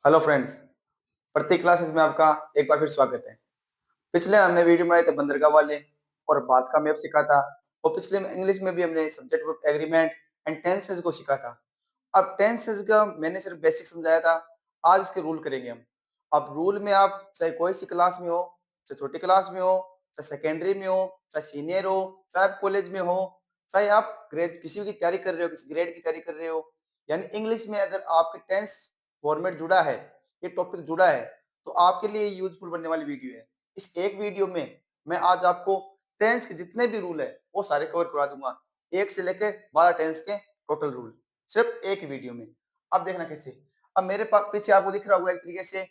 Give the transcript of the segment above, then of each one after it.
Hello friends, प्रत्येक classes में आपका एक बार फिर स्वागत है। पिछले हमने वीडियो बनाए थे बंदरगाह वाले और बात का मैप सीखा था और पिछले में इंग्लिश में भी हमने subject verb agreement and tenses को सीखा था। अब टेंसेस का मैंने सिर्फ बेसिक समझाया था, आज इसके रूल करेंगे हम। अब रूल में आप चाहे कोई सी क्लास में हो, चाहे छोटी क्लास में हो, चाहे सेकेंडरी में हो, चाहे सीनियर हो, चाहे आप कॉलेज में हो, चाहे आप ग्रेड किसी की तैयारी कर रहे हो, किसी ग्रेड की तैयारी कर रहे हो, यानी इंग्लिश में अगर आपके टेंस फॉर्मेट जुड़ा है, ये टॉपिक जुड़ा है, तो आपके लिए यूजफुल बनने वाली वीडियो है। इस एक वीडियो में मैं आज आपको टेंस के जितने भी रूल है वो सारे कवर करा दूंगा, 1 से लेके 12 टेंस के टोटल रूल सिर्फ एक वीडियो में। अब देखना कैसे। अब मेरे पास पीछे आपको दिख रहा होगा एक तरीके से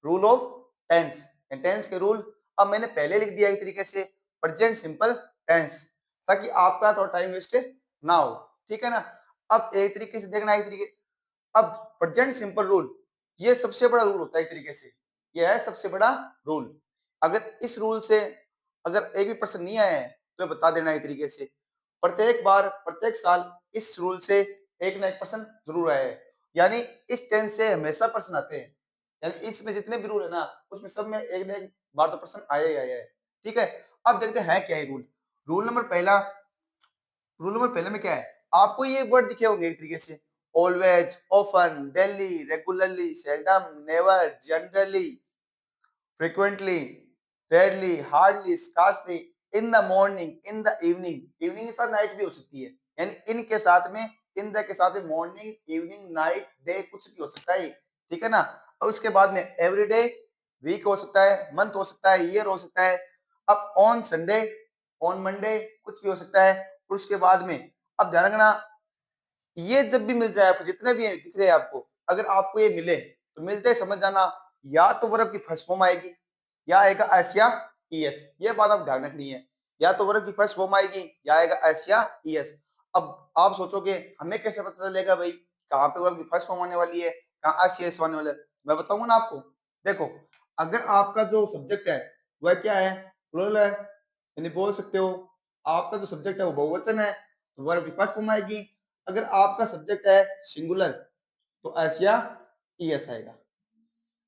रूल ऑफ टेंस, टेंस के रूल। अब मैंने पहले लिख दिया एक तरीके से प्रेजेंट सिंपल टेंस, ताकि आपका थोड़ा टाइम वेस्ट ना हो, ठीक है ना। अब एक तरीके से देखना, एक तरीके अब प्रेजेंट सिंपल रूल ये सबसे बड़ा रूल होता है एक तरीके से, ये है सबसे बड़ा रूल। अगर इस रूल से अगर एक भी प्रश्न नहीं आया है तो बता देना एक तरीके से। प्रत्येक बार प्रत्येक साल इस रूल से एक ना एक प्रश्न जरूर आया है, यानी इस टेंस से हमेशा प्रश्न आते हैं, यानी इसमें जितने भी रूल है ना उसमें सब में एक ना एक बार तो प्रश्न आया ही आया है, ठीक है। अब देखते हैं क्या है रूल। रूल नंबर पहला, रूल नंबर पहले में क्या है, आपको ये वर्ड दिखे होंगे एक तरीके से always, often, daily, regularly, seldom, never, generally, frequently, rarely, hardly, scarcely, in the morning, in the evening, evening के साथ नाइट भी हो सकती है, यानी इन के साथ में, इन द के साथ में मॉर्निंग, इवनिंग, नाइट, डे कुछ भी हो सकता है, ठीक है ना। और उसके बाद में एवरीडे, वीक हो सकता है, मंथ हो सकता है, ईयर हो सकता है। अब ऑन संडे, ऑन मंडे कुछ भी हो सकता है। और उसके बाद में अब ध्यान रखना, ये जब भी मिल जाए आपको, जितने भी दिख रहे हैं आपको, अगर आपको ये मिले तो मिलते ही समझ जाना या तो वर्ब की फर्स्ट फॉर्म आएगी या आएगा एस या ईएस। ये बात आप ध्यान रखनी है, या तो वर्ब की फर्स्ट फॉर्म आएगी या आएगा एस या ईएस। अब आप सोचोगे हमें कैसे पता चलेगा भाई कहाँ पे वर्ब की फर्स्ट फॉर्म आने वाली है, कहाँ एस या एस आने वाला है। मैं बताऊंगा ना आपको। देखो, अगर आपका जो सब्जेक्ट है वह क्या है, प्लूरल है, यानी बोल सकते हो। आपका जो सब्जेक्ट है वो बहुवचन है तो वर्ब की फर्स्ट फॉर्म आएगी। अगर आपका सब्जेक्ट है सिंगुलर तो एस या ईएस आएगा,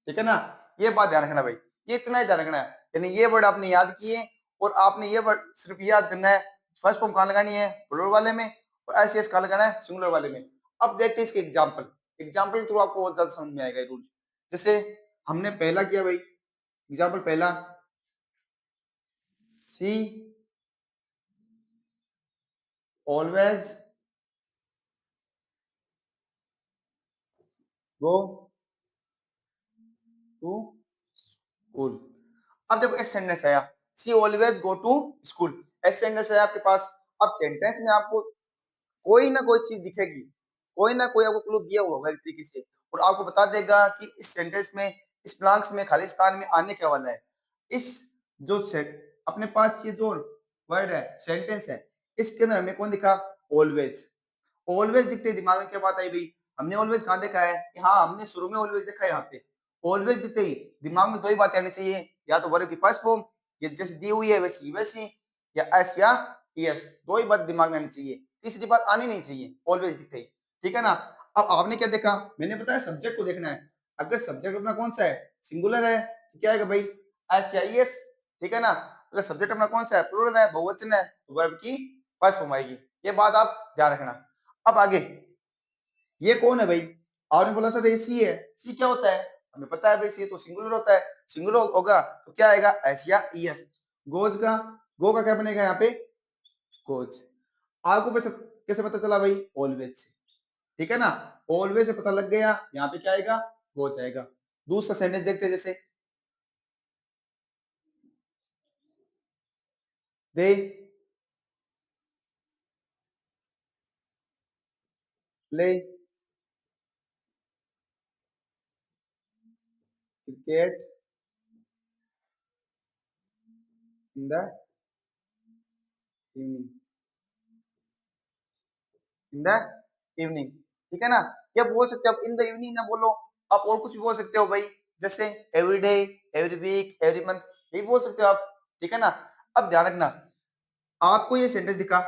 ठीक है ना। ये बात ध्यान रखना भाई, ये इतना ही ध्यान रखना है, यानी ये वर्ड आपने याद किए और आपने ये वर्ड सिर्फ याद करना है। फर्स्ट फॉर्म कहाँ लगानी है, प्लूरल वाले में, और एस एस कहाँ लगाना है, सिंगुलर वाले में। अब देखते हैं इसके एग्जाम्पल, एग्जाम्पल के थ्रू आपको बहुत ज्यादा समझ में आएगा रूल। जैसे हमने पहला किया भाई, एग्जाम्पल पहला, सी ऑलवेज गो टू स्कूल। अब देखो इस सेंटेंस आया, सी ऑलवेज गो टू स्कूल, ऐसे सेंटेंस है आपके पास। अब सेंटेंस में आपको कोई ना कोई चीज दिखेगी, कोई ना कोई आपको क्लू दिया हुआ होगा एक तरीके से, और आपको बता देगा कि इस सेंटेंस में, इस ब्लैंक्स में, खालिस्तान में आने क्या वाला है। इस जो अपने पास ये जो वर्ड है, सेंटेंस है, इसके अंदर हमें कौन दिखा, ऑलवेज। ऑलवेज दिखते ही दिमाग में क्या बात आई भाई, हमने ऑलवेज कहाँ देखा है कि हाँ हमने शुरू में ऑलवेज देखा है। यहाँ पे ऑलवेज दिखते ही दिमाग में दो ही बातें आनी चाहिए, या तो वर्ब की फर्स्ट फॉर्म ये जैसे दी हुई है वैसी वैसी, या एस या यस, दो ही बात दिमाग में आनी चाहिए, तीसरी बात आनी नहीं चाहिए ऑलवेज दिखते ही, ठीक है ना। अब आपने क्या देखा, मैंने बताया सब्जेक्ट को देखना है। अगर सब्जेक्ट अपना कौन सा है, सिंगुलर है तो क्या आएगा भाई, एस या यस, ठीक है ना। अगर सब्जेक्ट अपना कौन सा है, प्लूरल है, बहुवचन है, तो वर्ब की फर्स्ट फॉर्म आएगी। ये बात आप ध्यान रखना। अब आगे, ये कौन है भाई, आपने बोला सर ये सी है, सी क्या होता है, हमें पता है भाई सी तो सिंगुलर होता है, सिंगुलर होगा तो क्या आएगा, एस या ईएस। गोज का, गो का क्या बनेगा यहाँ पे, गोज। आपको कैसे कैसे पता चला भाई, ऑलवेज से, ठीक है ना। ऑलवेज से पता लग गया, यहाँ पे क्या आएगा, गोज आएगा। दूसरा सेंटेंस देखते हैं, जैसे they play cricket in the evening, in the evening, ठीक है ना। या बोल सकते हो आप इन द इवनिंग ना बोलो, आप और कुछ भी बोल सकते हो भाई, जैसे every day, every week, every month, यही बोल सकते हो आप, ठीक है ना। अब ध्यान रखना, आपको ये सेंटेंस दिखा,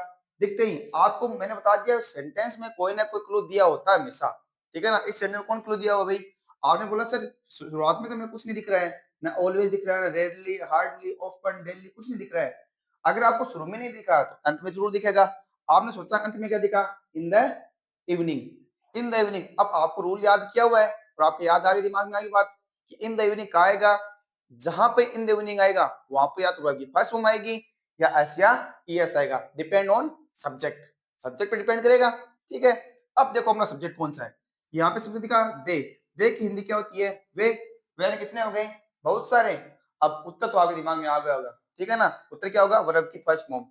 दिखते ही आपको मैंने बता दिया सेंटेंस में कोई ना कोई क्लू दिया होता है हमेशा, ठीक है ना। इस सेंटेंस में कौन क्लू दिया हुआ भाई, आपने बोला सर शुरुआत में तो हमें कुछ नहीं दिख रहा है, ना ऑलवेज दिख रहा है, ना रेयरली, हार्डली, ऑफन, डेली, कुछ नहीं दिख रहा है। अगर आपको शुरू में नहीं दिखा तो अंत में जरूर दिखेगा। आपने सोचा अंत में क्या दिखा, in the evening, in the evening. अब आपको रूल याद किया हुआ है और आपको याद आ गई, दिमाग में आ गई बात कि इन द इवनिंग कहाँ आएगा, जहां पे इन द इवनिंग आएगा वहां पे या तो वर्ब की फर्स्ट फॉर्म आएगी या एस या ईएस आएगा, डिपेंड ऑन सब्जेक्ट, सब्जेक्ट पे डिपेंड करेगा। ठीक है, अब देखो अपना सब्जेक्ट कौन सा है। यहाँ पे सब्जेक्ट दिखा दे की हिंदी क्या होती है, वे कितने हो गए, बहुत सारे। अब उत्तर तो आपके दिमाग में आ गया होगा, ठीक है ना। उत्तर क्या होगा, वर्ब की फर्स्ट फॉर्म।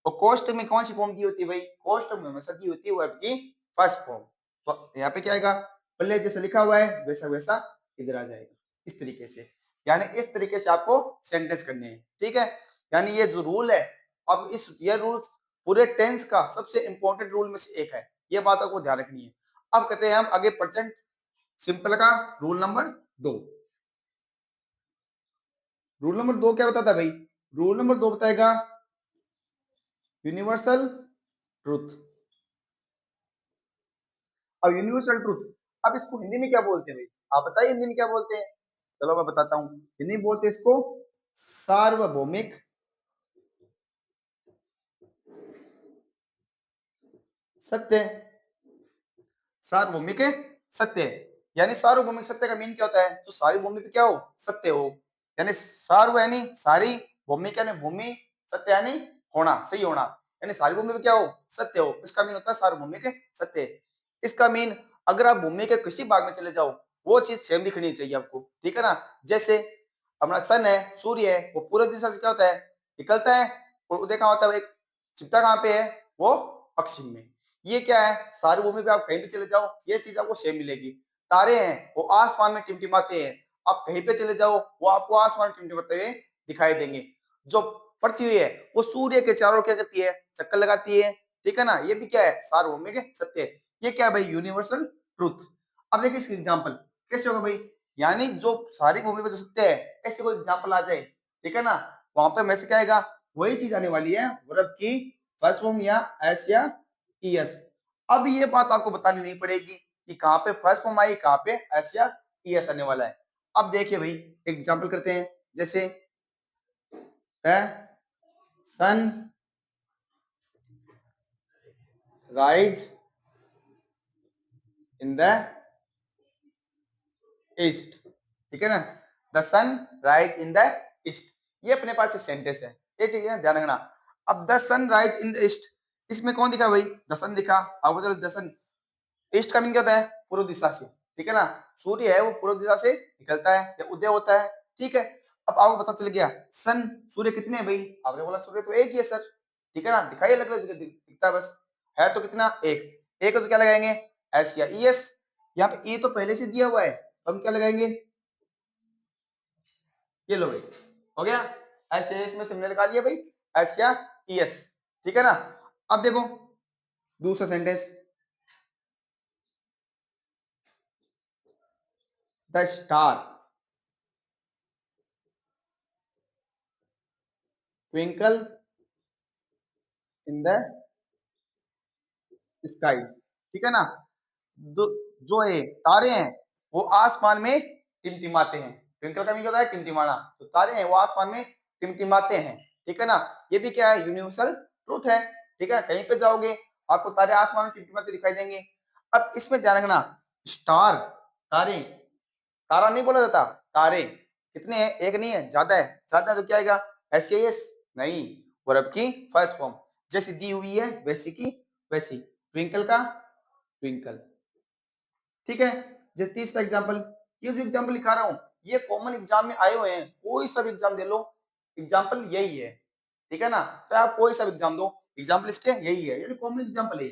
और कोष्ट में कौन सी फॉर्म दी होती है भाई, कोष्ट में हमेशा दी होती है वर्ब की फर्स्ट फॉर्म। तो यहाँ पे क्या आएगा, पहले जैसे लिखा हुआ है वैसा वैसा इधर आ जाएगा, इस तरीके से। यानी इस तरीके से आपको सेंटेंस करने हैं, ठीक है। यानी ये जो रूल है, अब ये रूल पूरे टेंस का सबसे इंपॉर्टेंट रूल में से एक है, ये बात आपको ध्यान रखनी है। अब कहते हैं हम आगे प्रेजेंट सिंपल का रूल नंबर 2। रूल नंबर 2 क्या बताता है भाई, रूल नंबर 2 बताएगा यूनिवर्सल ट्रूथ। अब यूनिवर्सल ट्रूथ, अब इसको हिंदी में क्या बोलते हैं भाई, आप बताइए हिंदी में क्या बोलते हैं। चलो मैं बताता हूँ, हिंदी में बोलते हैं इसको सार्वभौमिक सत्य। सार्वभौमिक सत्य, यानी सार्वभौमिक सत्य का मीन क्या होता है, तो सारी भूमि पे क्या हो, सत्य हो। यानी सार्व यानी सारी, भौमिक यानी भूमि, सत्य यानी होना, सही होना। यानी सारी भूमि पे क्या हो, सत्य हो, इसका मीन होता है सार्वभौमिक सत्य। इसका मीन अगर आप भूमि के किसी भाग में चले जाओ वो चीज सेम दिखनी चाहिए आपको, ठीक है ना। जैसे हमारा सन है, सूर्य है, वो पूर्व दिशा से क्या होता है, निकलता है, और उदय कहाँ होता है, एक छिपता कहाँ पे है, वो पश्चिम में। ये क्या है, सारी भूमि पे आप कहीं भी चले जाओ ये चीज आपको सेम मिलेगी। तारे हैं वो आसमान में टिमटिमाते हैं, आप कहीं पे चले जाओ वो आपको आसमान में टिमटिमाते हुए दिखाई देंगे। जो पृथ्वी है वो सूर्य के चारों क्या करती है, चक्कर लगाती है, ठीक है ना। ये भी क्या है, सार्वभौमिक सत्य है। ये क्या है भाई, यूनिवर्सल ट्रूथ। अब देखिए इसकी एग्जांपल कैसे होगा भाई, यानी जो सारी भूमि पे जो सत्य है ऐसे कोई एग्जांपल आ जाए, ठीक है ना, वहां पे मैसेज क्या आएगा, वही चीज आने वाली है, वर्ब की फर्स्ट फॉर्म या एस या ईएस। अब ये बात आपको बतानी नहीं पड़ेगी कि कहां पे फर्स्ट फॉर्म आई, कहां पे एस या ईएस आने वाला है। अब देखिए भाई एग्जांपल करते हैं, जैसे है sun rise in the east, ठीक है ना, the sun rise in the east. ये अपने पास एक सेंटेंस है, ये ठीक है, ध्यान रखना। अब the sun rise in the east, इसमें कौन दिखा भाई, द सन दिखा। अब द सन, ईस्ट का मीन क्या होता है, पूर्व दिशा से, ठीक है ना। सूर्य है वो पूर्व दिशा से निकलता है या उदय होता है, ठीक है। अब आपको पता चल गया सन सूर्य कितने हैं भाई, आपने बोला सूर्य तो एक ही है सर, ठीक है ना, दिखाई अलग अलग जगह दिखता है बस, है तो कितना, एक है तो क्या लगाएंगे, एस या ईएस। यहाँ पे ए तो पहले से दिया हुआ है तो हम क्या लगाएंगे, ये लो भाई, हो गया, एस या ईएस में से हमने लगा दिया भाई एस या ईएस, ठीक है ना। अब देखो दूसरा sentence, the star twinkle in the sky, ठीक है ना। जो है तारे हैं वो आसमान में टिमटिमाते हैं, ट्विंकल का मीन होता है टिमटिमाना, तो तारे हैं वो आसमान में टिमटिमाते हैं, ठीक है ना। ये भी क्या है, यूनिवर्सल ट्रूथ है, ठीक है। कहीं पे जाओगे आपको तारे आसमान में टिमटिमाते दिखाई देंगे। अब इसमें ध्यान रखना, स्टार, तारे, तारा नहीं बोला जाता, तारे कितने हैं, एक नहीं है, ज्यादा है, ज्यादा है तो क्या आएगा, एस नहीं, वर्ब की फर्स्ट फॉर्म, जैसी दी हुई है वैसी की वैसी, ट्विंकल का ट्विंकल, ठीक है। जैसे तीसरा एग्जांपल, ये जो एग्जांपल लिखा रहा हूं ये कॉमन एग्जाम में आए हुए हैं, कोई सा भी एग्जाम दे लो एग्जांपल यही है, ठीक है ना। चाहे आप कोई सा भी एग्जाम दो एग्जांपल इसके यही है, यानी कॉमन एग्जांपल है।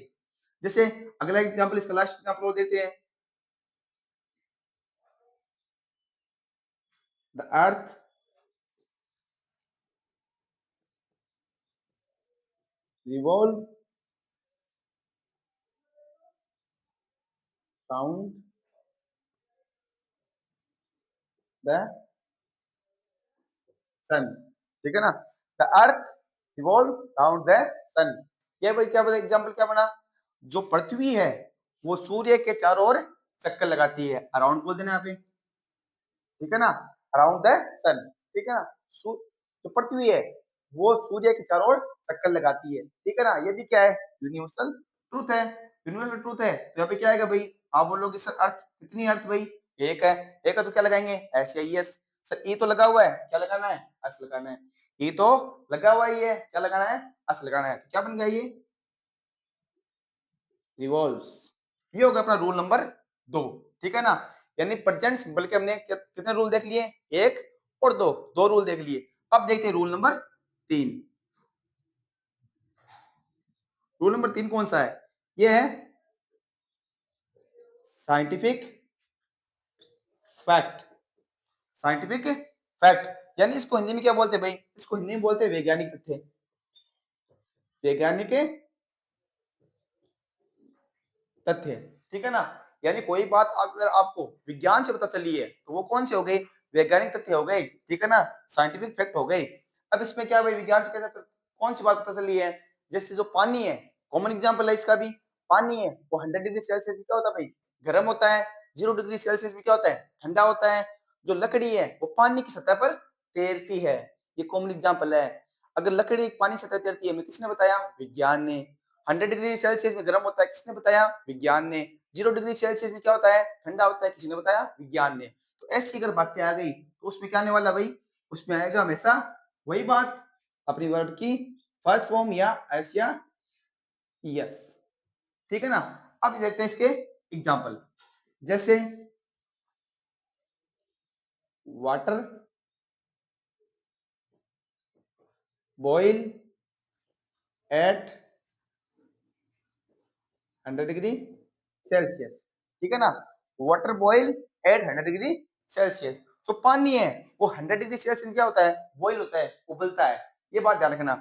जैसे अगला एग्जांपल, इसका लास्ट एग्जांपल देते हैं, the earth revolve round the sun, ठीक है ना, the earth revolve round the sun. ये भाई क्या बता, एग्जांपल क्या बना, जो पृथ्वी है वो सूर्य के चारों ओर चक्कर लगाती है, अराउंड बोल देना यहाँ पे, ठीक है ना, अराउंड द सन, ठीक है ना। जो पृथ्वी है वो सूर्य के चारों ओर चक्कर लगाती है, ठीक है ना। ये भी क्या है, यूनिवर्सल ट्रूथ है, यूनिवर्सल ट्रूथ है। तो यहाँ पे क्या आएगा भाई, आप बोलोगे सर अर्थ कितनी, अर्थ भाई एक है, एक है तो क्या लगाएंगे, एस या एस। सर ई तो लगा हुआ है, क्या लगाना है, एस लगाना है। ई तो लगा हुआ ही है, क्या लगाना है, एस लगाना है। तो क्या बन गया ये, रिवॉल्व्स। ये होगा अपना रूल नंबर 2, ठीक है ना। यानी प्रेजेंट सिंपल के हमने कितने रूल देख लिए, एक और दो, दो रूल देख लिए। अब देखते हैं रूल नंबर 3। रूल नंबर 3 कौन सा है, ये है साइंटिफिक फैक्ट। साइंटिफिक फैक्ट यानी इसको हिंदी में क्या बोलते हैं भाई, इसको हिंदी में बोलते हैं वैज्ञानिक तथ्य। वैज्ञानिक तथ्य, ठीक है ना। यानी कोई बात अगर आपको विज्ञान से पता चली है तो वो कौन से हो गई, वैज्ञानिक तथ्य हो गए, ठीक है ना, साइंटिफिक फैक्ट हो गए। अब इसमें क्या भाई, विज्ञान से कैसे कौन सी बात पता चली है, जैसे जो पानी है, कॉमन एग्जांपल है इसका भी। पानी है वो 100 डिग्री सेल्सियस में क्या होता है भाई, गर्म होता है। 0 डिग्री सेल्सियस में क्या होता है, ठंडा होता है। जो लकड़ी है वो पानी की सतह पर तैरती है, ये कॉमन एग्जांपल है। अगर लकड़ी पानी की सतह तैरती है, हमें किसने बताया, विज्ञान ने। 100 डिग्री सेल्सियस में गर्म होता है, किसने बताया, विज्ञान ने। 0 डिग्री सेल्सियस में क्या होता है, ठंडा होता है, किसी ने बताया, विज्ञान ने। तो ऐसी अगर बातें आ गई तो उसमें क्या आने वाला भाई, उसमें आएगा हमेशा वही बात, अपनी वर्ब की फर्स्ट फॉर्म या एस या यस, ठीक है ना। अब देखते हैं इसके एग्जाम्पल, जैसे water boil at 100 degree Celsius, ठीक है ना। Water boil at 100 degree Celsius. जो पानी है वो 100 डिग्री सेल्सियस में क्या होता है, बॉइल होता है, उबलता है। ये बात ध्यान रखना।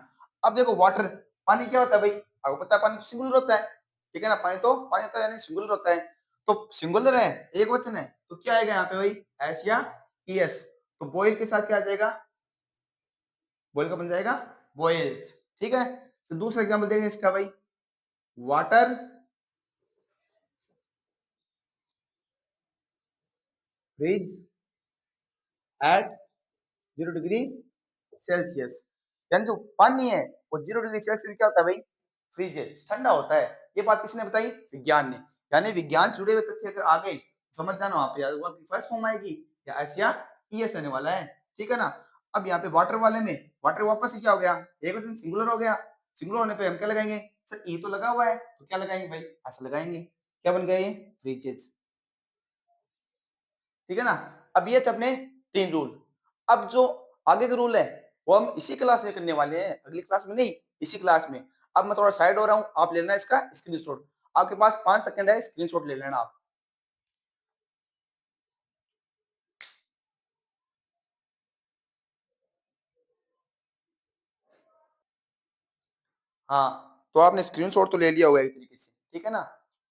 अब देखो वाटर, पानी क्या होता है भाई, आपको पता है पानी तो सिंगुलर होता है, ठीक है ना। पानी होता है यानी सिंगुलर होता है। तो सिंगुलर है, एक वचन है, तो क्या आएगा यहाँ पे भाई, एस या ईएस। तो बॉइल के साथ क्या आ जाएगा, बॉइल का बन जाएगा बॉइल्स, ठीक है। तो दूसरा एग्जाम्पल देखें इसका भाई, water freeze at 0 degree Celsius. यानी जो पानी है वो 0 डिग्री सेल्सियस में क्या होता है भाई, फ्रीजेस, ठंडा होता है। ये बात किसने बताई, विज्ञान ने। यानी विज्ञान से जुड़े हुए तथ्य अगर आ गए, समझ जाना वहां पे यार वो आपकी फर्स्ट फॉर्म आएगी या एस या ईएस आने वाला है, ठीक है ना। अब यहाँ पे वाटर वाले में, वाटर वापस से क्या हो गया, एक वचन सिंगुलर हो गया। सिंगुलर होने पे हम क्या लगाएंगे, सर ई तो लगा हुआ है तो क्या लगाएंगे भाई, ऐसा लगाएंगे। क्या बन गया ये, फ्रीजेस, ठीक है ना। अब ये थे अपने 3 रूल। अब जो आगे के रूल है वो हम इसी क्लास में करने वाले हैं, अगली क्लास में नहीं, इसी क्लास में। अब मैं थोड़ा साइड हो रहा हूँ, आप ले लेना इसका स्क्रीनशॉट। आपके पास 5 सेकंड है, स्क्रीनशॉट ले लेना आप। हाँ, तो आपने स्क्रीनशॉट तो ले लिया होगा एक तरीके से, ठीक है ना।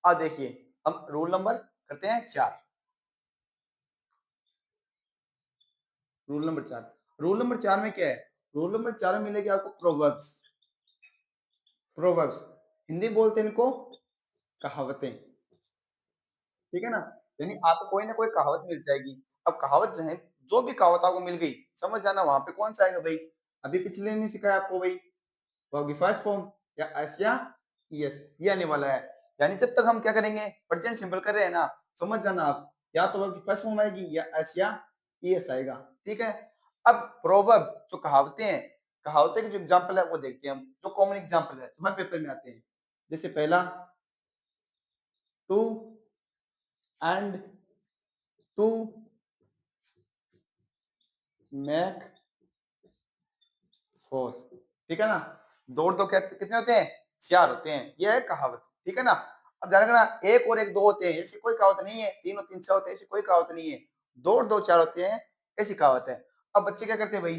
अब देखिए, हम रूल नंबर करते हैं 4। रूल नंबर 4, रूल नंबर 4 में क्या है, रूल नंबर 4 में मिलेगी आपको प्रोवर्ब्स। प्रोवर्ब्स हिंदी बोलते हैं इनको कहावतें, ठीक है ना। यानी आपको कोई ना कोई कहावत मिल जाएगी। अब कहावत जो है, जो भी कहावत आपको मिल गई, समझ जाना वहां पे कौन सा आएगा भाई। अभी पिछले में सिखाया आपको भाई, वो होगी फर्स्ट फॉर्म या एस या यस, ये आने वाला है। यानी जब तक हम क्या करेंगे, प्रेजेंट सिंपल कर रहे हैं ना, समझ जाना आप, या तो वर्ब की फर्स्ट फॉर्म आएगी या एस या ईएस आएगा, ठीक है। अब प्रोवर्ब जो कहावतें हैं, कहावतें के जो एग्जांपल है वो देखते हैं हम, जो कॉमन एग्जांपल है तुम्हारे पेपर में आते हैं। जैसे पहला, two and two make four, ठीक है ना। दो और दो क्या कितने होते हैं, 4 होते हैं, ये है कहावत, ठीक है ना। अब ध्यान रखना, एक और एक दो होते हैं, ऐसी कोई कहावत नहीं है। 3 और 3 6 होते हैं, ऐसी कोई कहावत नहीं है। 2 और 2 4 होते हैं, ऐसी कहावत है। अब बच्चे क्या करते हैं भाई,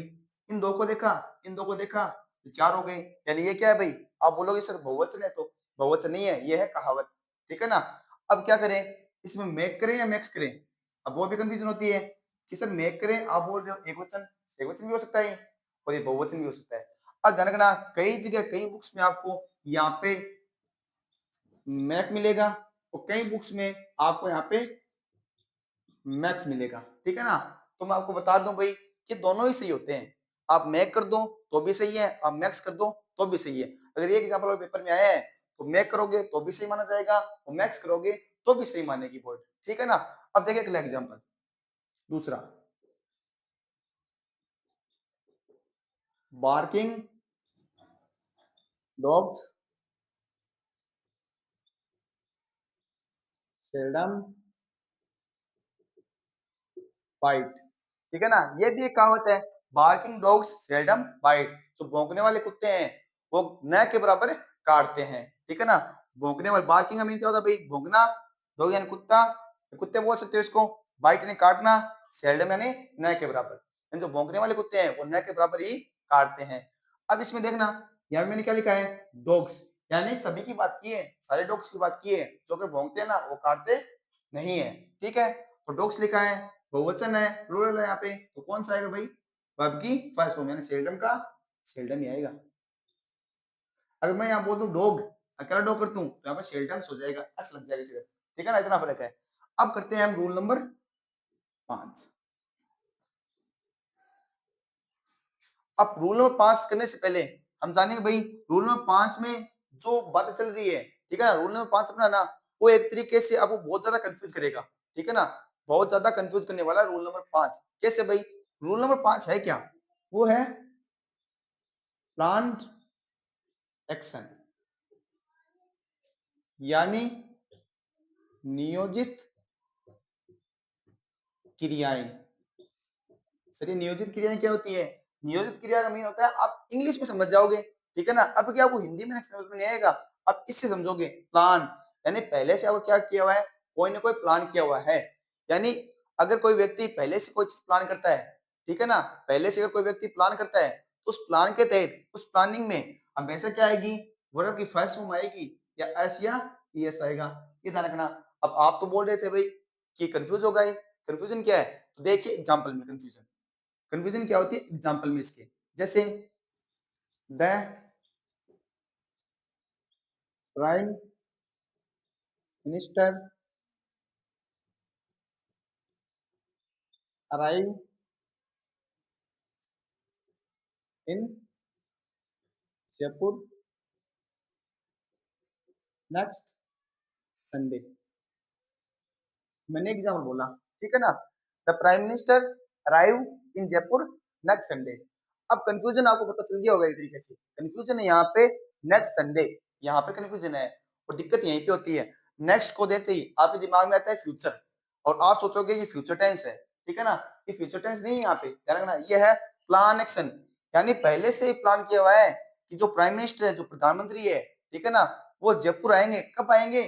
इन दो को देखा, इन दो को देखा, तो 4 हो गए, यानी ये क्या है भाई। आप बोलोगे सर बहुवचन है, तो बहुवचन नहीं है, ये है कहावत, ठीक है ना। अब क्या करें, इसमें मेक करें या मैक्स करें, अब वो भी कंफ्यूजन होती है कि सर मेक करें, आप बोल रहे हो एक वचन भी हो सकता है और ये बहुवचन भी हो सकता है। अब ध्यान रखना, कई जगह कई बुक्स में आपको यहाँ पे मैक मिलेगा और कई बुक्स में आपको यहाँ पे मैक्स मिलेगा, ठीक है ना। तो मैं आपको बता दूं भाई कि दोनों ही सही होते हैं। आप मैक कर दो तो भी सही है, आप मैक्स कर दो तो भी सही है। अगर ये एग्जाम्पल पेपर में आया है तो मैक करोगे तो भी सही माना जाएगा और मैक्स करोगे तो भी सही मानेगी बोर्ड, ठीक है ना। अब देखिए अगला एग्जाम्पल दूसरा, बार्किंग डॉग्स सेल्डम बाइट, ठीक है ना। ये भी एक कहावत है, बार्किंग डॉग्स सेल्डम बाइट। जो भौंकने वाले कुत्ते हैं वो न के बराबर काटते हैं, ठीक है ना। भौंकने वाले, बार्किंग का मीन क्या होता है भाई, भौंकना, डॉग यानी कुत्ता, कुत्ते बोल सकते हो इसको, बाइट यानी काटना, सेल्डम यानी न के बराबर। यानी जो भौंकने वाले कुत्ते हैं वो न के बराबर ही काटते हैं। अब इसमें देखना, यहाँ मैंने क्या लिखा है, डॉग्स, यानी सभी की बात की है, सारे डॉग्स की बात की है। जो कि भौंकते हैं ना वो काटते नहीं है, ठीक है। तो डॉग्स लिखा है, बहुवचन है, प्लूरल है यहाँ पे, तो कौन सा आएगा भाई, वर्ब की फर्स्ट फॉर्म यानी सेल्डम का सेल्डम ही आएगा। अगर मैं यहाँ बोल दूं डॉग, अकेला डॉग करता हूँ तो यहाँ पे सेल्डम्स हो जाएगा, एस लग जाएगा इसी, ठीक है ना, इतना फर्क है। अब करते हैं हम रूल नंबर 5। अब रूल नंबर 5 करने से पहले हम जानेंगे भाई रूल नंबर 5 में जो बातें चल रही है, ठीक है ना। रूल नंबर 5 अपना ना वो एक तरीके से आपको बहुत ज्यादा कंफ्यूज करेगा, ठीक है ना, बहुत ज्यादा कंफ्यूज करने वाला रूल नंबर 5। कैसे भाई, रूल नंबर 5 है क्या, वो है प्लान्ड एक्शन, यानी नियोजित क्रियाएं। सर ये नियोजित क्रियाएं क्या होती है, नियोजित क्रिया का मीन होता है, आप इंग्लिश में समझ जाओगे, ठीक है ना। अब क्या आपको हिंदी में समझ में नहीं आएगा, आप इससे समझोगे। प्लान यानी पहले से आपको क्या किया हुआ है, कोई ना कोई प्लान किया हुआ है। यानी अगर कोई व्यक्ति पहले से कोई चीज प्लान करता है, ठीक है ना, पहले से अगर कोई व्यक्ति प्लान करता है तो उस प्लान के तहत उस प्लानिंग में हमेशा क्या आएगी, वर्ब की फर्स्ट फॉर्म आएगी, या एस या ईएस आएगा, ये ध्यान रखना। अब आप तो बोल रहे थे भाई कि कंफ्यूज हो गए, कंफ्यूजन क्या है, तो देखिए एग्जांपल में कंफ्यूजन, कंफ्यूजन क्या होती है एग्जांपल में इसके, जैसे the prime minister arrive in Jaipur next Sunday. मैंने एग्जाम्पल बोला, ठीक है ना, the prime minister arrive in Jaipur next Sunday. अब कंफ्यूजन आपको पता चल गया होगा एक तरीके से, कंफ्यूजन है यहाँ पे नेक्स्ट संडे, यहाँ पे कंफ्यूजन है और दिक्कत यहीं पे होती है। नेक्स्ट को देते ही आपके दिमाग में आता है फ्यूचर और आप सोचोगे ये फ्यूचर टेंस है, ठीक है ना। ये फ्यूचर टेंस नहीं है, यहाँ पे ध्यान रखना, ये है प्लान एक्शन, यानी पहले से ही प्लान किया हुआ है कि जो प्राइम मिनिस्टर है, जो प्रधानमंत्री है, ठीक है ना, वो जयपुर आएंगे। कब आएंगे,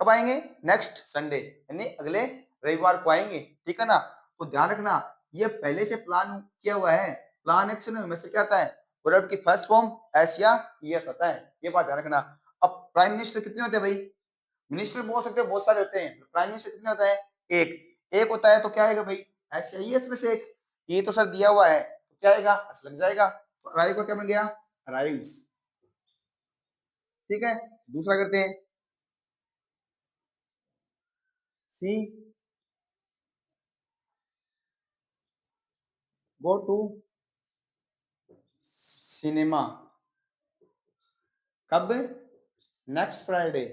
कब आएंगे, नेक्स्ट संडे यानी अगले रविवार को आएंगे, ठीक है ना। तो ध्यान रखना ये पहले से प्लान किया हुआ है, प्लान एक्शन में हमेशा क्या आता है, वर्ब की फर्स्ट फॉर्म एस या ईएस आता है, ये बात ध्यान रखना। अब प्राइम मिनिस्टर कितने होते हैं भाई, मिनिस्टर बोल सकते हैं बहुत सारे होते हैं, प्राइम मिनिस्टर कितने होता है, एक, एक होता है तो क्या आएगा भाई, एस या ईएस में से एक, ये तो सर दिया हुआ है तो क्या आएगा, एस लग जाएगा, तो अराइव का क्या बन गया, अराइव्स, ठीक है। दूसरा करते हैं, सी गो टू सिनेमा, कब, नेक्स्ट फ्राइडे,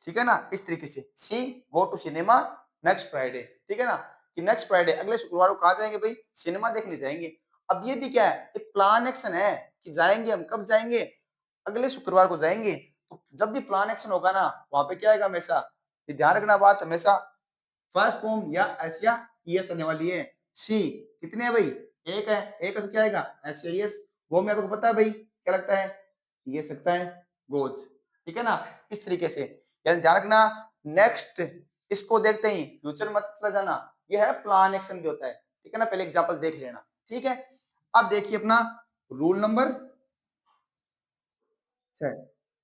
ठीक है ना। इस तरीके से see go to cinema next Friday, ठीक है ना, कि नेक्स्ट फ्राइडे अगले शुक्रवार को कहा जाएंगे भाई, सिनेमा देखने जाएंगे। अब ये भी क्या है, एक प्लान एक्शन है कि जाएंगे, हम कब जाएंगे, अगले शुक्रवार को जाएंगे। तो जब भी प्लान एक्शन होगा ना वहां पे क्या आएगा हमेशा, ये ध्यान रखना बात, हमेशा फर्स्ट फॉर्म या एस या ईएस आने वाली है। सी कितने है भाई, एक है, एक है तो क्या आएगा एस या ईएस, वो मैं तो पता है भाई क्या लगता है, ईएस लगता है, गोज, ठीक है ना। इस तरीके से यानी ध्यान रखना, नेक्स्ट इसको देखते ही फ्यूचर मत चला जाना, ये है प्लान एक्शन भी होता है, ठीक है ना, पहले एग्जांपल देख लेना, ठीक है। अब देखिए अपना रूल नंबर 6,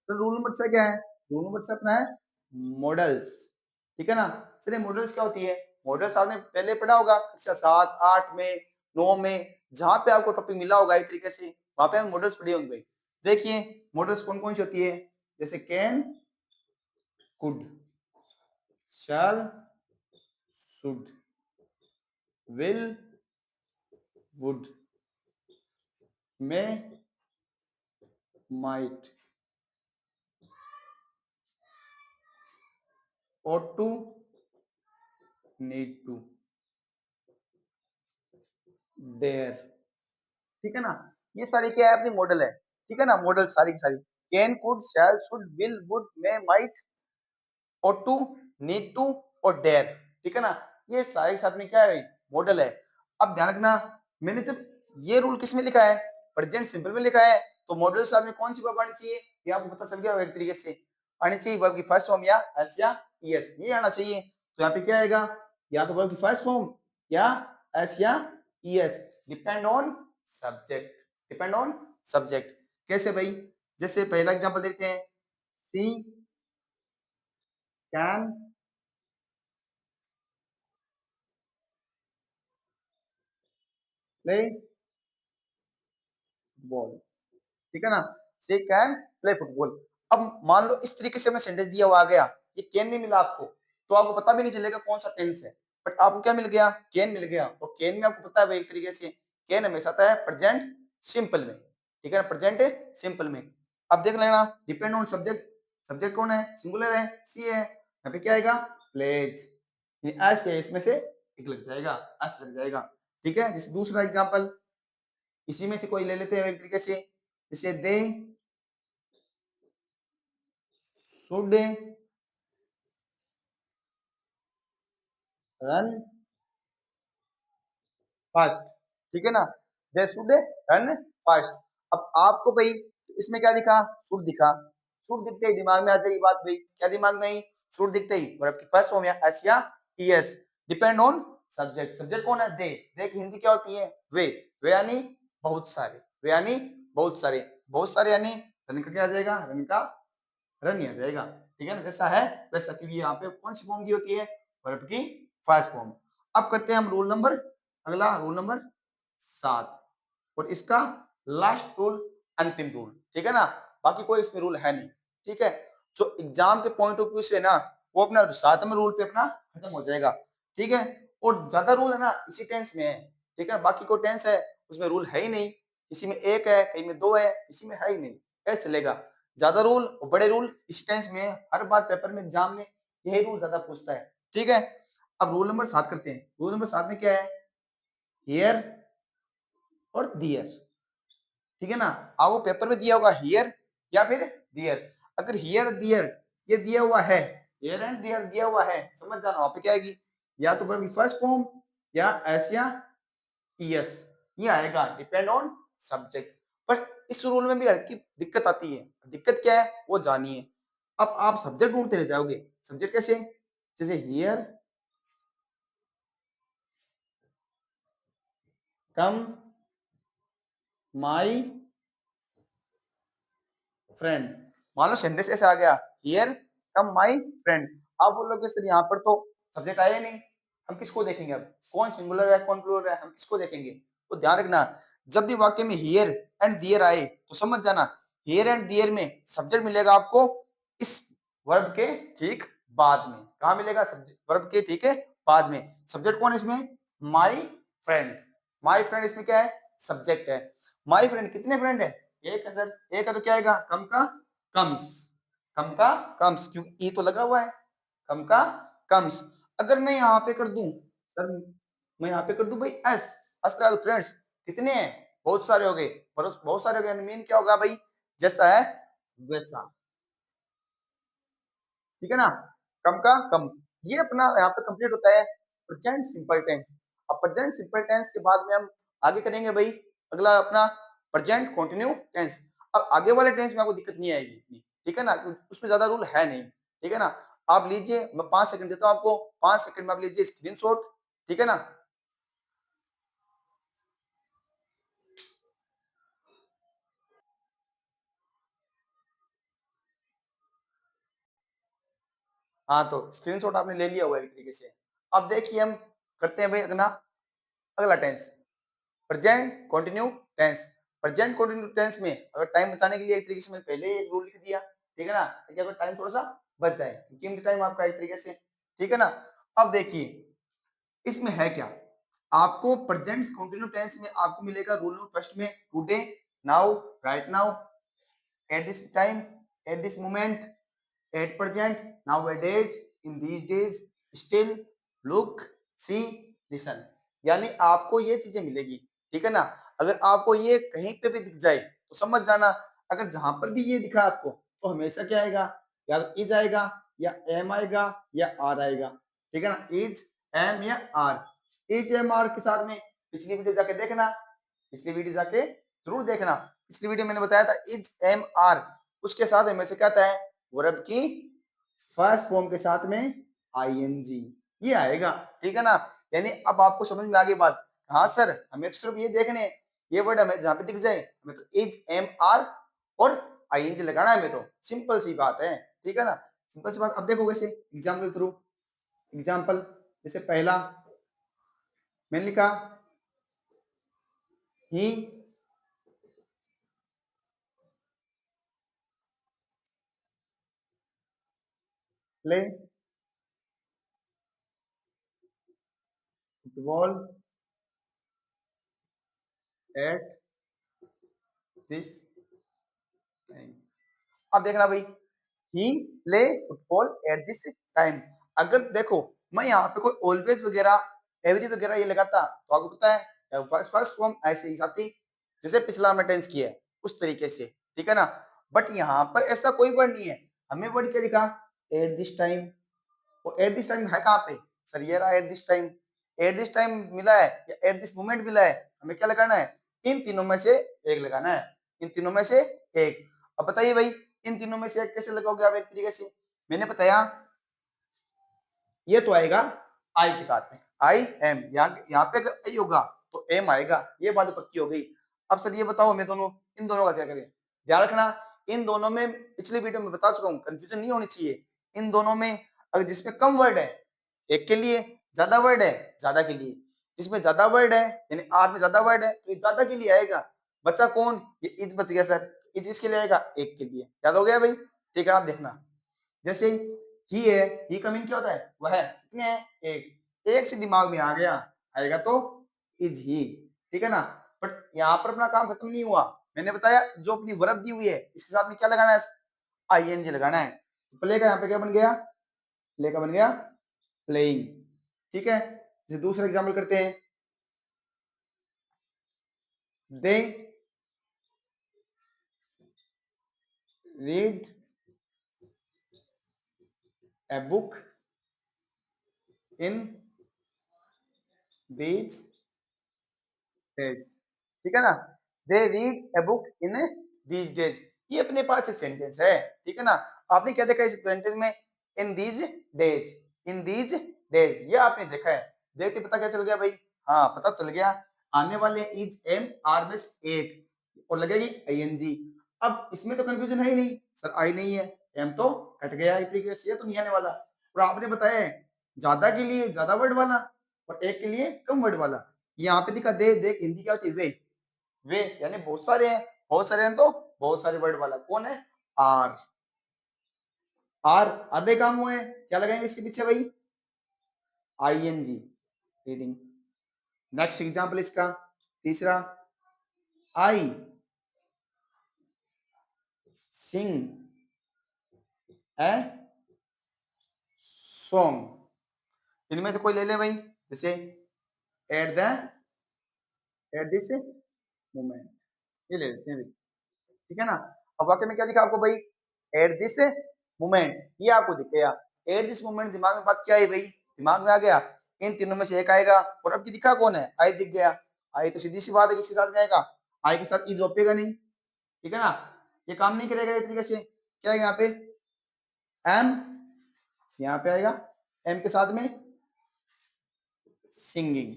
तो रूल नंबर 6 क्या है, रूल नंबर 6 अपना है मॉडल्स, ठीक है ना। चलिए मॉडल्स क्या होती है, मॉडल्स आपने पहले पढ़ा होगा कक्षा 7 8 में 9 में, जहां पे आपको टॉपिक मिला होगा एक तरीके से वहां पे हम मॉडल्स पढ़े होंगे भाई। देखिए मॉडल्स कौन कौन सी होती है, जैसे can, could, shall, should, will, would, may, might, ought to, need to, dare। ठीक है ना, ये सारी क्या है अपनी मॉडल है। ठीक है ना, मॉडल सारी की सारी can, could, shall, should, will, would, may, might, ought to, need to और dare। ठीक है ना, ये सारे के साथ में क्या है भाई, मॉडल है। अब ध्यान रखना, मैंने जब ये रूल किस में लिखा है, प्रेजेंट सिंपल में लिखा है, तो मॉडल के साथ में कौन सी वर्ब आनी चाहिए, ये आपको पता चल गया होगा एक तरीके से। आनी चाहिए वर्ब की फर्स्ट फॉर्म या एस या ईएस, ये आना चाहिए। तो यहाँ पे क्या आएगा, या तो वर्ब की फर्स्ट फॉर्म या एस या ES, depend on subject, depend on subject. कैसे भाई, जैसे पहला एग्जांपल देखते हैं, सी कैन प्ले बॉल। ठीक है ना, सी कैन प्ले फुटबॉल। अब मान लो इस तरीके से हमें सेंटेंस दिया हुआ आ गया, ये कैन नहीं मिला आपको, तो आपको पता भी नहीं चलेगा कौन सा टेंस है, बट आपको क्या मिल गया, कैन मिल गया। और कैन में आपको पता है भाई एक तरीके से कैन हमेशा आता है प्रेजेंट सिंपल में। ठीक है ना, प्रेजेंट सिंपल में। अब देख लेना, डिपेंड ऑन सब्जेक्ट, सब्जेक्ट कौन है, सिंगुलर है, सी है, यहाँ पे क्या आएगा, प्लेज, एस है, इसमें से एक लग जाएगा, एस लग जाएगा। ठीक है, जैसे दूसरा एग्जांपल इसी में से कोई ले लेते हैं एक तरीके से, जैसे दे शुड रन फास्ट। ठीक है ना, दे शुड रन फास्ट। अब आपको भाई इसमें क्या दिखा, शुड दिखा, शुड दिखते ही दिमाग में आ जाएगी बात भाई, क्या दिमाग में आई, शुड दिखते ही वर्ब की फर्स्ट फॉर्म या एस या ES, depend on subject. Subject कौन है, दे की हिंदी क्या होती है, वे यानी बहुत सारे, वे यानी बहुत सारे, बहुत सारे यानी रन का क्या आ जाएगा, रन का रन ही आ जाएगा। ठीक है ना, जैसा है वैसा, क्योंकि यहाँ पे कौन सी फॉर्म की होती है, वर्ब की फर्स्ट फॉर्म। अब करते हैं हम रूल नंबर, अगला रूल नंबर 7, और इसका लास्ट रूल, अंतिम रूल। ठीक है ना, बाकी कोई इसमें रूल है नहीं। ठीक है, जो एग्जाम के पॉइंट ऑफ व्यू से ना, वो अपना 7वें रूल पे अपना खत्म हो जाएगा। ठीक है, और ज्यादा रूल है ना इसी टेंस में है। ठीक है, बाकी कोई टेंस है उसमें रूल है ही नहीं, किसी में एक है, कहीं में दो है, किसी में है ही नहीं, कैसे चलेगा। ज्यादा रूल और बड़े रूल इसी टेंस में है, हर बार पेपर में एग्जाम में यही रूल ज्यादा पूछता है। ठीक है, अब रूल नंबर 7 करते हैं। रूल नंबर 7 में क्या है, हियर और दियर। ठीक है ना, आपको पेपर में दिया होगा हियर या फिर दियर। अगर हियर दियर ये दिया हुआ है, हियर एंड दियर दिया हुआ है, समझ जाना वहां पे क्या आएगी, या तो वर्ब की फर्स्ट फॉर्म या एस या ईएस, ये आएगा, डिपेंड ऑन सब्जेक्ट। पर इस रूल में भी हल्की दिक्कत आती है, दिक्कत क्या है वो जानिए। अब आप सब्जेक्ट ढूंढते रह जाओगे, सब्जेक्ट कैसे, जैसे हियर कम माई फ्रेंड। मान लो सेंटेंस ऐसे आ गया, हियर कम माई फ्रेंड, आप बोलोगे सर यहाँ पर तो सब्जेक्ट आया ही नहीं, हम किसको देखेंगे, अब कौन सिंगुलर है कौन प्लूरल है, हम किसको देखेंगे। तो ध्यान रखना, जब भी वाक्य में हियर एंड दियर आए तो समझ जाना, हियर एंड दियर में सब्जेक्ट मिलेगा आपको इस वर्ब के ठीक बाद में। कहा मिलेगा, वर्ब के ठीक है बाद में। सब्जेक्ट कौन है इसमें, माई फ्रेंड, माई फ्रेंड इसमें क्या है, सब्जेक्ट है। माई फ्रेंड कितने फ्रेंड है, एक है सर, एक है तो क्या आएगा, कम का कम्स, कम का कम्स, क्योंकि ई तो लगा हुआ है, कम का कम्स। अगर मैं यहाँ पे कर दूं सर, मैं यहाँ पे कर दूं भाई एस, अस्त्र फ्रेंड्स कितने हैं, बहुत सारे हो गए, बहुत सारे हो गए, मीन क्या होगा भाई, जैसा है वैसा। ठीक है ना, कम का कम, ये अपना यहाँ पे कंप्लीट होता है प्रेजेंट सिंपल टेंस। अब प्रेजेंट सिंपल टेंस के बाद में हम आगे करेंगे भाई अगला अपना प्रेजेंट कंटिन्यू टेंस। अब आगे वाले टेंस में आपको दिक्कत नहीं आएगी इतनी, ठीक है ना, क्योंकि उसमें ज्यादा रूल है नहीं। ठीक है ना, आप लीजिए, मैं 5 सेकंड देता हूँ आपको, 5 सेकंड में आप लीजिए स्क्रीनशॉट। ठीक है ना, हाँ तो स्क्रीनशॉट आपने ले लिया हुआ है एक तरीके से। अब देखिए हम करते हैं भाई अगला, अगला tense present continue tense. Present continue tense में अगर टाइम बचाने के लिए एक तरीके से मैंने पहले एक रूल लिख दिया। ठीक है ना, ताकि आपका टाइम थोड़ा सा बच जाए, कीमती टाइम आपका एक तरीके से, ठीक है ना। अब देखिए इसमें है क्या, आपको प्रेजेंट कंटिन्यू टेंस में आपको मिलेगा रूल नंबर फर्स्ट में today, now, right now, at this time, at this moment, at present, nowadays, in these days, still, look, see, listen. यानी आपको ये चीजें मिलेगी, ठीक है ना। अगर आपको ये कहीं पे भी दिख जाए तो समझ जाना, अगर जहां पर भी ये दिखा आपको तो हमेशा क्या आएगा, या तो इज आएगा, या एम आएगा, या आर आएगा, ठीक है ना। इज, एम या आर, इज एम आर के साथ में पिछली वीडियो जाके देखना, पिछली वीडियो जाके जरूर देखना। पिछली वीडियो मैंने बताया था इज एम आर, उसके साथ हमेशा क्या आता है, वर्ब की फर्स्ट फॉर्म के साथ में आईएनजी, ये आएगा, ठीक है ना। यानी अब आपको समझ में आ गई बात। हाँ सर, हमें तो सिर्फ ये देखने हैं, ये वर्ड हमें जहां पे दिख जाए हमें तो इज एम आर और आईएनजी लगाना है, हमें तो सिंपल सी बात है, ठीक है ना। सिंपल सी बात। अब देखो वैसे एग्जाम्पल थ्रू, एग्जाम्पल जैसे पहला मैंने लिखा he play football at this time. अब देखना भाई, he play football at this time. अगर देखो मैं यहाँ पे कोई ऑलवेज वगैरह, एवरी वगैरह ये लगाता तो आपको पता है फर्स्ट फॉर्म ऐसे ही आती, जैसे पिछला हमने टेंस किया है उस तरीके से, ठीक है ना। बट यहाँ पर ऐसा कोई वर्ड नहीं है, हमें वर्ड क्या लिखा, एट दिस टाइम। और एट दिस टाइम है कहाँ पे, सर ये रहा eight this time. At this time मिला है या एट दिस मोमेंट मिला है, हमें क्या लगाना है, इन तीनों में से एक लगाना है, इन तीनों में से एक। अब बताइए भाई, इन तीनों में से एक कैसे लगाओगे आप एक तरीके से, मैंने बताया ये तो आएगा आई के साथ में, आई एम, यहाँ पे अगर आई होगा तो एम आएगा, ये बात पक्की हो गई। अब सर ये बताओ हमें दोनों, इन दोनों का क्या करें, ध्यान रखना इन दोनों में, पिछली वीडियो में बता चुका हूँ, कंफ्यूजन नहीं होनी चाहिए। इन दोनों में अगर जिसमें कम वर्ड है एक के लिए, ज्यादा वर्ड है ज्यादा के लिए, जिसमें ज्यादा वर्ड है यानी आर में ज्यादा वर्ड है तो ये ज्यादा के लिए आएगा। बचा कौन, ये इज बच गया सर, इज इसके लिए आएगा एक के लिए, याद हो गया भाई, ठीक है। आप देखना जैसे ही है, ही कमिंग क्या होता है, वह कितने हैं, एक, एक से दिमाग में आ गया आएगा तो इज ही, ठीक है ना। बट यहाँ पर अपना काम खत्म नहीं हुआ, मैंने बताया जो अपनी वर्ब दी हुई है इसके साथ में क्या लगाना है, आईएनजी लगाना है। तो प्ले का यहाँ पे क्या बन गया, प्ले का बन गया प्लेइंग, ठीक है। जैसे दूसरा एग्जाम्पल करते हैं, they read a book in these days, ठीक है ना। They read a book in these days, ये अपने पास एक सेंटेंस है, ठीक है ना। आपने क्या देखा इस सेंटेंस में, इन these days, in these days, ये आपने देखा है, देखते पता क्या चल गया भाई, हाँ पता चल गया, आने वाले इज एम आर में से एक और लगेगी आईएनजी। अब इसमें तो कंफ्यूजन है ही नहीं, सर आई नहीं है, एम तो कट गया एक तरीके से, ये तो नहीं आने वाला। और आपने बताया है ज्यादा के लिए ज्यादा वर्ड वाला और एक के लिए कम वर्ड वाला, यहाँ पे दिखा दे, देख हिंदी क्या होती है, वे यानी बहुत सारे हैं, बहुत सारे हैं तो बहुत सारे वर्ड वाला कौन है, आर, आर आधे काम हुए हैं, क्या लगाएंगे इसके पीछे भाई, आईएनजी, रीडिंग। नेक्स्ट एग्जांपल इसका तीसरा, आई सिंग ए सॉन्ग, इनमें से कोई ले ले भाई, जैसे at the eight this moment, ये ले लेते हैं भाई, ठीक है ना। अब वाक्य में क्या दिखा आपको भाई, एट दिस मोमेंट, ये आपको दिख गया, एट दिस मोमेंट, दिमाग में बात क्या आई भाई, दिमाग में आ गया, इन तीनों में से एक आएगा, और अब की दिखा कौन है, आई दिख गया। आई तो सीधी सी बात है किसके साथ में आएगा, आई के साथ इज ओपेगा नहीं, ठीक है ना, ये काम नहीं करेगा इस तरीके से। क्या है यहाँ पे, एम, यहाँ पे आएगा एम के साथ में सिंगिंग,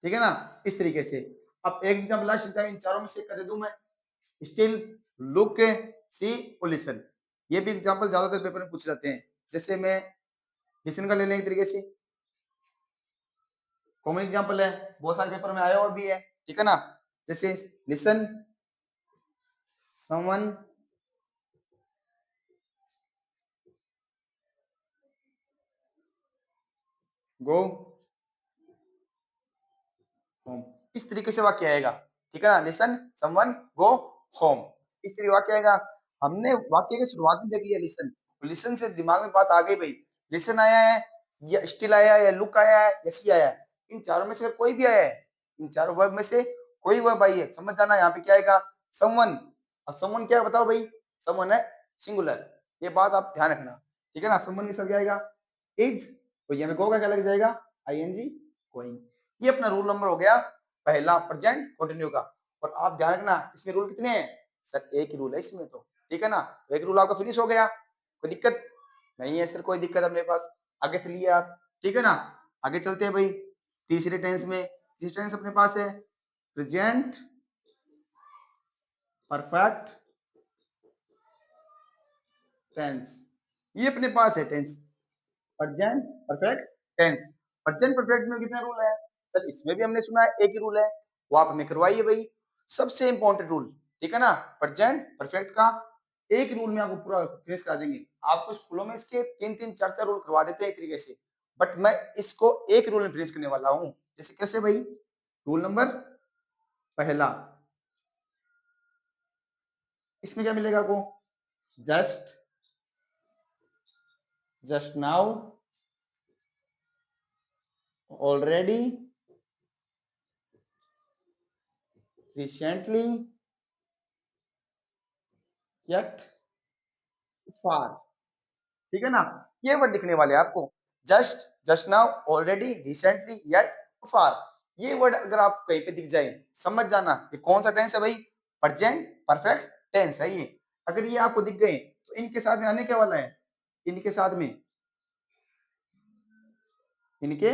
ठीक है ना, इस तरीके से। अब एक एग्जाम्पल लास्ट एग्जाम, इन चारों में से कर दूं मैं, स्टिल, लुक, सी और लिसन, ये भी एग्जाम्पल ज्यादातर पेपर में पूछ जाते हैं। जैसे मैं लिसन का ले लें एक तरीके से, कॉमन एग्जाम्पल है, बहुत सारे पेपर में आया और भी है, ठीक है ना। जैसे लिसन समवन गो होम। इस तरीके से वाक्य आएगा, ठीक है ना। लिसन समवन गो होम, इस तरीके वाक्य आएगा। हमने वाक्य की शुरुआत में देख लिया लिसन, लिसन से दिमाग में बात आ गई भाई। लिसन आया है या स्टिल आया है या लुक आया है या सी आया है, इन चारों में से कोई भी आया है, इन चारों वर्ब में से कोई वर्ब आई है, समझ जाना। यहाँ पे क्या आएगा, समवन। अब समवन क्या है बताओ भाई, समवन है सिंगुलर, ये बात आप ध्यान रखना, ठीक है ना। समवन के साथ क्या आएगा, इज, तो यहाँ पे गो का क्या लग जाएगा, आईएनजी गोइंग। ये अपना रूल नंबर हो गया पहला प्रेजेंट कंटिन्यू का। और आप ध्यान रखना इसमें रूल कितने हैं सर, एक ही रूल है इसमें तो, ठीक है ना। तो एक रूल आपका फिनिश हो गया, कोई दिक्कत नहीं है सर, कोई दिक्कत अपने पास। आगे चलिए आप, ठीक है ना। आगे चलते हैं भाई तीसरे टेंस में। तीसरे टेंस अपने पास है प्रेजेंट परफेक्ट टेंस। ये अपने पास है tense present perfect tense. Present perfect में कितने रूल है सर, इसमें भी हमने सुना है एक ही रूल है, वो आप हमें करवाइए भाई, सबसे इंपॉर्टेंट रूल, ठीक है ना। प्रेजेंट परफेक्ट का एक रूल में आपको पूरा फिनिश करा देंगे। आपको स्कूलों में इसके 3-3 4-4 रूल करवा देते हैं एक तरीके से, बट मैं इसको एक रूल में फिनिश करने वाला हूं। जैसे कैसे भाई, रूल नंबर पहला, इसमें क्या मिलेगा आपको, just, just now, already, recently, yet, far, ठीक है ना। ये वर्ड दिखने वाले आपको, just, just now, already, recently, yet, far. ये वर्ड अगर आप कहीं पे दिख जाए, समझ जाना ये कौन सा टेंस है भाई, प्रेजेंट परफेक्ट टेंस है ये। अगर ये आपको दिख गए तो इनके साथ में आने क्या वाला है, इनके साथ में, इनके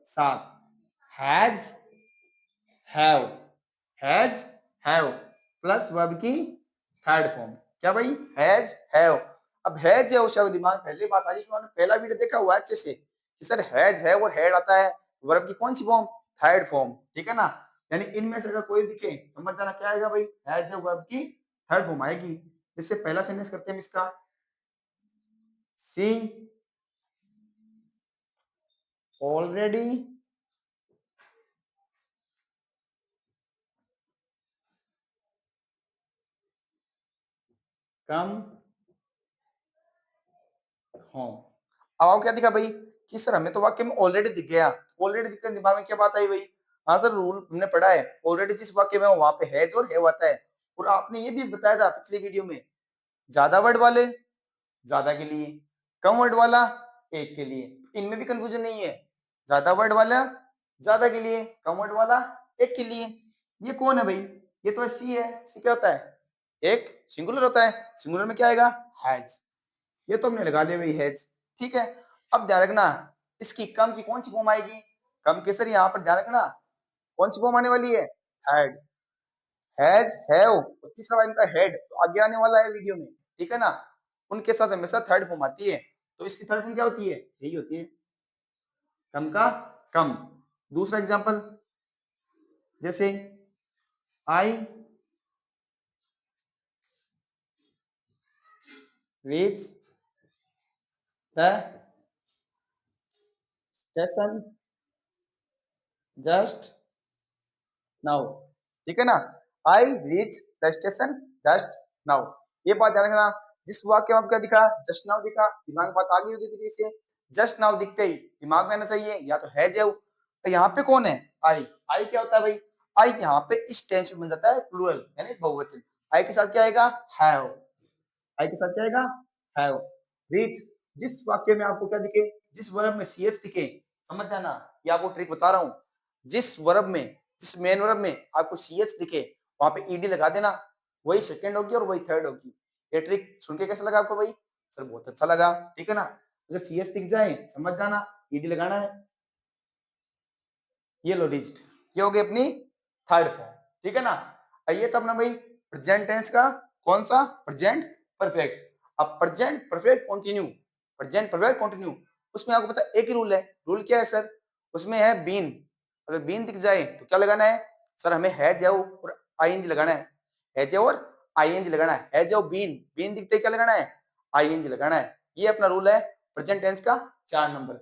साथ has, have, has, have plus verb की थर्ड फॉर्म, क्या भाई, हैज, हैव। अब हैज है उस दिमाग पहले बात आ रही है, पहला वीडियो देखा हुआ है अच्छे से कि सर हैज है और हैड आता है, वर्ब की कौन सी फॉर्म, थर्ड फॉर्म, ठीक है ना। यानी इनमें से अगर कोई दिखे समझ जाना क्या आएगा भाई, हैज है वर्ब की थर्ड फॉर्म आएगी। जिससे पहला सेंटेंस करते हैं इसका, सी ऑलरेडी कम होम। अब आपको क्या दिखा भाई कि सर हमें तो वाक्य में ऑलरेडी दिख गया, ऑलरेडी दिखने दिमाग में क्या बात आई भाई, हाँ सर रूल हमने पढ़ा है, ऑलरेडी जिस वाक्य में वहां पे हैज और हैव आता है। और आपने ये भी बताया था पिछली वीडियो में, ज्यादा वर्ड वाले ज्यादा के लिए, कम वर्ड वाला एक के लिए, इनमें भी कंफ्यूजन नहीं है, ज्यादा वर्ड वाला ज्यादा के लिए, कम वर्ड वाला एक के लिए। ये कौन है भाई, ये तो सी है, सी क्या होता है, एक सिंगुलर होता है, सिंगुलर में क्या आएगा, हैज। ये तो हमने लगा लिया भाई हैज, ठीक है। अब ध्यान रखना इसकी कम की कौन सी फॉर्म आएगी, कम के सर यहाँ पर ध्यान रखना कौन सी फॉर्म आने वाली है, हैड, हैज, हैव और तीसरा इनका हेड तो आगे आने वाला है वीडियो में, ठीक है ना। उनके साथ हमेशा थर्ड फॉर्म आती है, तो इसकी थर्ड फॉर्म क्या होती है, यही होती है, कम का कम। दूसरा एग्जांपल, जैसे I reach the station just now, ठीक है ना। I reach the station just now, ये बात ध्यान रखना। जिस वाक्य में आपका दिखा जस्ट नाउ दिखा, दिमाग में बात आ गई होगी तरीके से, जस्ट नाउ दिखते ही दिमाग में आना चाहिए या तो है जो, तो यहाँ पे कौन है, आई। आई क्या होता है भाई, आई यहाँ पे इस टेंस में बन जाता है प्लूरल यानी बहुवचन। आई के साथ क्या आएगा, हैव, आई के साथ क्या आएगा, हैव। रीच, जिस वाक्य में आपको क्या दिखे, जिस वर्ब में सी एस दिखे, समझ जाना, ये आपको ट्रिक बता रहा हूँ। जिस वर्ब में, जिस मेन वर्ब में आपको सी एस दिखे वहां पे ईडी लगा देना, वही सेकंड होगी और वही थर्ड होगी। ये ट्रिक सुन के कैसा लगा आपको भाई, सर बहुत अच्छा लगा, ठीक है ना। अगर सी एस दिख जाए समझ जाना ईडी लगाना है। ये लो रीच्ड, ये हो गई अपनी थर्ड फॉर्म, ठीक है ना। ये तो अपना भाई प्रेजेंट टेंस का कौन सा, प्रेजेंट परफेक्ट। अब present perfect continue, present perfect continue, उसमें आपको पता एक ही रूल है, रूल क्या है सर, उसमें है बीन। अगर बीन दिख जाए तो क्या लगाना है सर, हमें है जाओ और आईएनजी लगाना है जाओ और आईएनजी लगाना है जाओ बीन, बीन दिखते क्या लगाना है, आईएनजी लगाना है। ये अपना रूल है प्रेजेंट टेंस का 4 नंबर।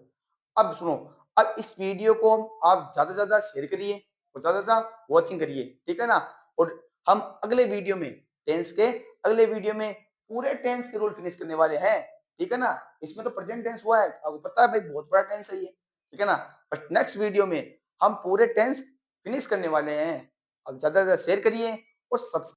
अब सुनो, अब इस वीडियो को आप ज़्यादा से ज़्यादा शेयर करिए और ज़्यादा से ज़्यादा वॉचिंग करिए, ठीक है ना? और हम अगले वीडियो में टेंस के अगले वीडियो में पूरे टेंस के रूल फिनिश करने वाले हैं, ठीक है ना? इसमें तो प्रेजेंट टेंस हुआ है, आपको पता है भाई बहुत बड़ा टेंस है ये, ठीक है ना? बट नेक्स्ट वीडियो में हम पूरे टेंस फिनिश करने वाले हैं। अब ज़्यादा से ज़्यादा शेयर करिए और सब्स